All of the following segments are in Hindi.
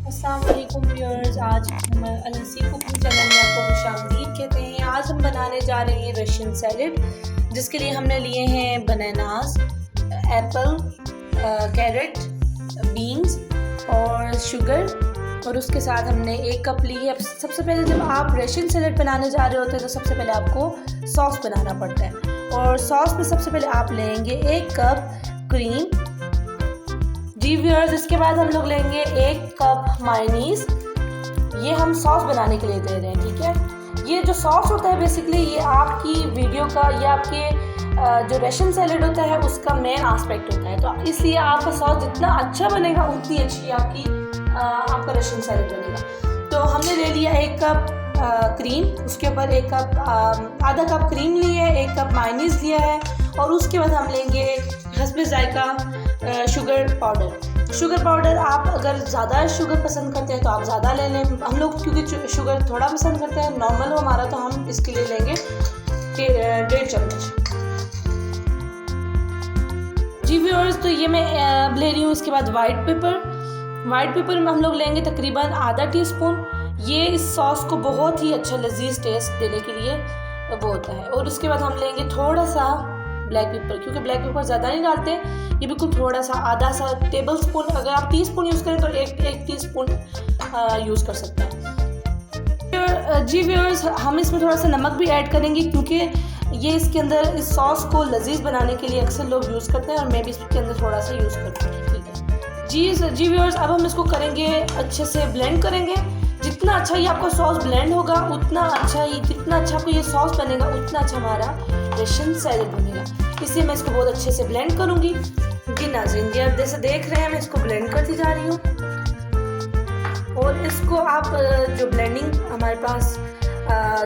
अस्सलाम वालेकुम व्यूअर्स। आज हम अलहसी कुकिंग चैनल में आपको खुशामदीद कहते हैं। आज हम बनाने जा रहे हैं रशियन सैलेड, जिसके लिए हमने लिए हैं बनानास, एप्पल, कैरेट, बीन्स और शुगर, और उसके साथ हमने 1 कप ली है। सबसे पहले जब आप रशियन सैलेड बनाने जा रहे होते हैं तो सबसे पहले आपको सॉस बनाना पड़ता है, और सॉस में सबसे पहले आप लेंगे 1 कप क्रीम। जी व्यूअर्स, इसके बाद हम लोग लेंगे 1 कप मायोनीज। ये हम सॉस बनाने के लिए दे रहे हैं, ठीक है। ये जो सॉस होता है बेसिकली ये आपकी वीडियो का या आपके जो रशियन सैलेड होता है उसका मेन एस्पेक्ट होता है, तो इसलिए आपका सॉस जितना अच्छा बनेगा उतनी अच्छी आपका रशियन सैलेड बनेगा। तो हमने ले लिया 1 कप क्रीम, उसके ऊपर 1 कप आधा कप क्रीम ली है, 1 कप मायोनीज लिया है, और उसके बाद हम लेंगे हस्बे जायका शुगर पाउडर। शुगर पाउडर आप अगर ज़्यादा शुगर पसंद करते हैं तो आप ज़्यादा ले लें। हम लोग क्योंकि शुगर थोड़ा पसंद करते हैं, नॉर्मल हो हमारा, तो हम इसके लिए लेंगे 1.5 चम्मच। जी व्यूअर्स, तो ये मैं ले रही हूँ। इसके बाद वाइट पेपर में हम लोग लेंगे तकरीबन आधा टीस्पून। ये इस सॉस को बहुत ही अच्छा लजीज टेस्ट देने के लिए वो होता है। और उसके बाद हम लेंगे थोड़ा सा ब्लैक पेपर, क्योंकि ब्लैक पेपर ज़्यादा नहीं डालते, ये बिल्कुल थोड़ा सा, आधा सा टेबल स्पून। अगर आप टीस्पून यूज़ करें तो एक टीस्पून यूज़ कर सकते हैं। जी व्यूअर्स, हम इसमें थोड़ा सा नमक भी ऐड करेंगे, क्योंकि ये इसके अंदर इस सॉस को लजीज बनाने के लिए अक्सर लोग यूज़ करते हैं, और मैं भी इसके अंदर थोड़ा सा यूज़ करती हूँ, ठीक है। जी व्यूअर्स, अब हम इसको करेंगे अच्छे से ब्लेंड करेंगे। जितना अच्छा ये आपका सॉस ब्लेंड होगा उतना अच्छा ही, जितना अच्छा आपको ये सॉस बनेगा उतना अच्छा हमारा रशियन सैलेड बनेगा। इसलिए मैं इसको बहुत अच्छे से ब्लेंड करूँगी। जी नाज़रीन, जी आप जैसे देख रहे हैं मैं इसको ब्लेंड करती जा रही हूँ, और इसको आप जो ब्लेंडिंग हमारे पास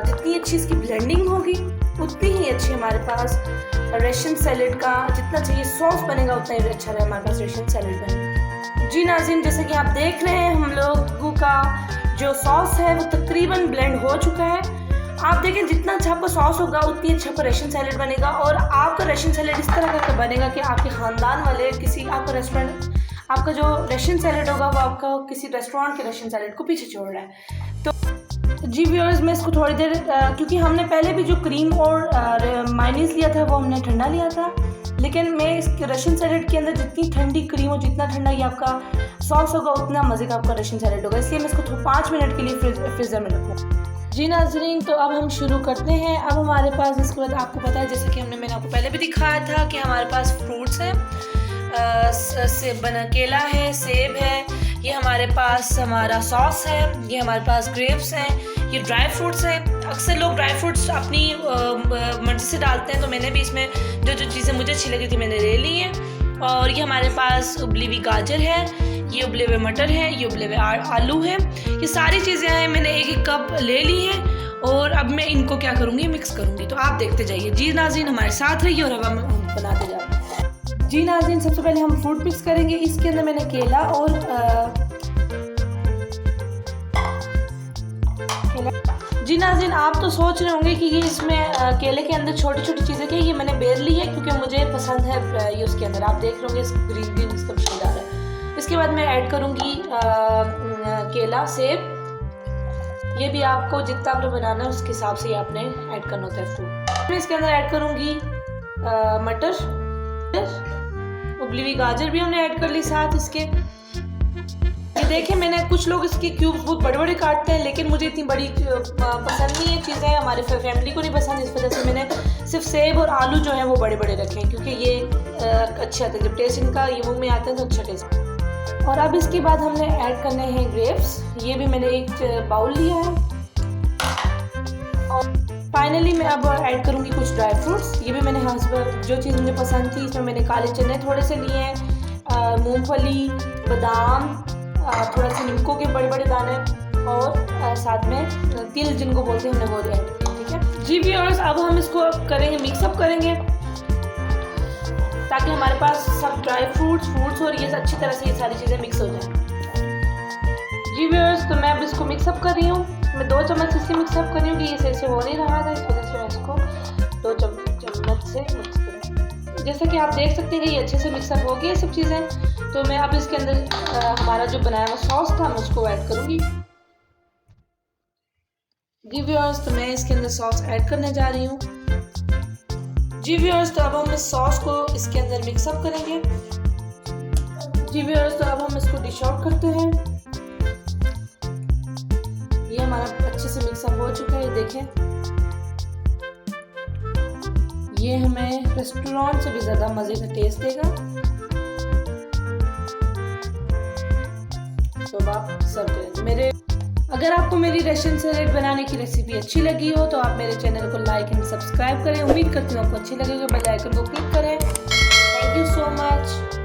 जितनी अच्छी इसकी ब्लेंडिंग होगी उतनी ही अच्छी हमारे पास रशियन सैलेड का जितना चाहिए सॉस बनेगा उतना ही अच्छा रहे हमारे पास रशियन सैलेड बनेगा। जी नाज़रीन, जैसे कि आप देख रहे हैं हम लोगों का जो सॉस है वो तकरीबन ब्लेंड हो चुका है। आप देखें जितना अच्छा आपका सॉस होगा उतनी अच्छा आपका रशियन सैलेड बनेगा, और आपका रशियन सैलेड इस तरह का बनेगा कि आपके ख़ानदान वाले किसी आपका रेस्टोरेंट, आपका जो रशियन सैलेड होगा वो आपका किसी रेस्टोरेंट के रशियन सैलेड को पीछे छोड़ रहा है। तो जी व्यूअर्स, मैं इसको थोड़ी देर क्योंकि हमने पहले भी जो क्रीम और मायोनीज लिया था वो हमने ठंडा लिया था, लेकिन मैं इस रशियन सैलेड के अंदर जितनी ठंडी क्रीम और जितना ठंडा ये आपका सॉस होगा उतना मज़े का आपका रशियन सैलेड होगा, इसलिए मैं इसको 5 मिनट के लिए फ्रीज़र में रखूँ। जी नाज़रीन, तो अब हम शुरू करते हैं। अब हमारे पास इसके बाद आपको पता है, जैसे कि मैंने आपको पहले भी दिखाया था कि हमारे पास फ्रूट्स हैं, केला है, सेब है, ये हमारे पास हमारा सॉस है, ये हमारे पास ग्रेप्स हैं, ये ड्राई फ्रूट्स हैं। अक्सर लोग ड्राई फ्रूट्स अपनी मर्ज़ी से डालते हैं, तो मैंने भी इसमें जो चीज़ें मुझे अच्छी लगी थी मैंने ले ली हैं। और ये हमारे पास उबली हुई गाजर है, ये उबले हुए मटर हैं, ये उबले हुए आलू हैं। ये सारी चीज़ें हैं, मैंने 1 कप ले ली हैं, और अब मैं इनको क्या करूँगी, मिक्स करूँगी। तो आप देखते जाइए। जी नाज़रीन, हमारे साथ रहिए और अब हम बनाते जाते हैं। जी नाज़रीन, सबसे पहले हम फ्रूट मिक्स करेंगे। इसके अंदर मैंने केला और जी नाज़रीन, आप तो सोच रहे होंगे कि ये इसमें केले के अंदर छोटी छोटी चीज़ें क्या, ये मैंने बेर ली है क्योंकि मुझे पसंद है ये उसके अंदर। आप देख रहे होंगे इस ग्रीन इसका खुशबूदार है। इसके बाद मैं ऐड करूँगी केला, सेब। ये भी आपको जितना आपने बनाना है उसके हिसाब से आपने ऐड करना होता है फ्रूट। मैं इसके अंदर ऐड करूँगी मटर, उबली हुई गाजर भी हमने ऐड कर ली साथ इसके। ये देखें, मैंने कुछ लोग इसके क्यूब्स बहुत बड़े बड़े काटते हैं, लेकिन मुझे इतनी बड़ी पसंद नहीं है चीज़ें, हमारे फैमिली को नहीं पसंद, इस वजह से मैंने सिर्फ सेब और आलू जो है वो बड़े बड़े रखे हैं, क्योंकि ये अच्छे आते हैं, जब टेस्ट इनका ये मुंह में आता है तो अच्छा टेस्ट। और अब इसके बाद हमने ऐड करने हैं ग्रेप्स। ये भी मैंने 1 बाउल लिया है। और फाइनली मैं अब ऐड करूँगी कुछ ड्राई फ्रूट्स। ये भी मैंने जो चीज़ मुझे पसंद थी, इसमें मैंने काले चने थोड़े से लिए हैं, मूंगफली, बादाम, थोड़ा सा नीमकों के बड़े बड़े दाने, और साथ में तिल जिनको बोलते हैं हमने वो ऐड किया, ठीक है। जी व्यूअर्स, अब हम इसको करेंगे, मिक्सअप करेंगे, ताकि हमारे पास सब ड्राई फ्रूट्स और ये अच्छी तरह से ये सारी चीज़ें मिक्स हो जाएं। जी व्यूअर्स, तो मैं अब इसको मिक्सअप कर रही हूँ। मैं 2 चम्मच इसलिए मिक्सअप कर रही हूँ कि ये सही से हो नहीं रहा था, इस वजह से मैं इसको 2 चम्मच से मिक्स करूँगी। जैसा कि आप देख सकते हैं कि ये अच्छे से मिक्सअप हो गया सब चीज़ें। तो मैं अब इसके अंदर हमारा जो बनाया हुआ सॉस था मैं उसको ऐड करूँगी। जी व्यूअर्स, तो मैं इसके अंदर सॉस ऐड करने जा रही हूँ। जी व्यूअर्स, तो अब हम इस सॉस को इसके अंदर मिक्सअप करेंगे। जी व्यूअर्स, तो अब हम इसको डिश आउट करते हैं। ये हमारा अच्छे से मिक्सअप हो चुका है, देखें। ये हमें रेस्टोरेंट से भी ज़्यादा मज़े का टेस्ट देगा। तो अब आप सर्व करें। अगर आपको मेरी रशियन सैलेड बनाने की रेसिपी अच्छी लगी हो तो आप मेरे चैनल को लाइक एंड सब्सक्राइब करें। उम्मीद करती हूँ आपको अच्छी लगेगी। बेल आइकन को क्लिक करें। Thank you so much.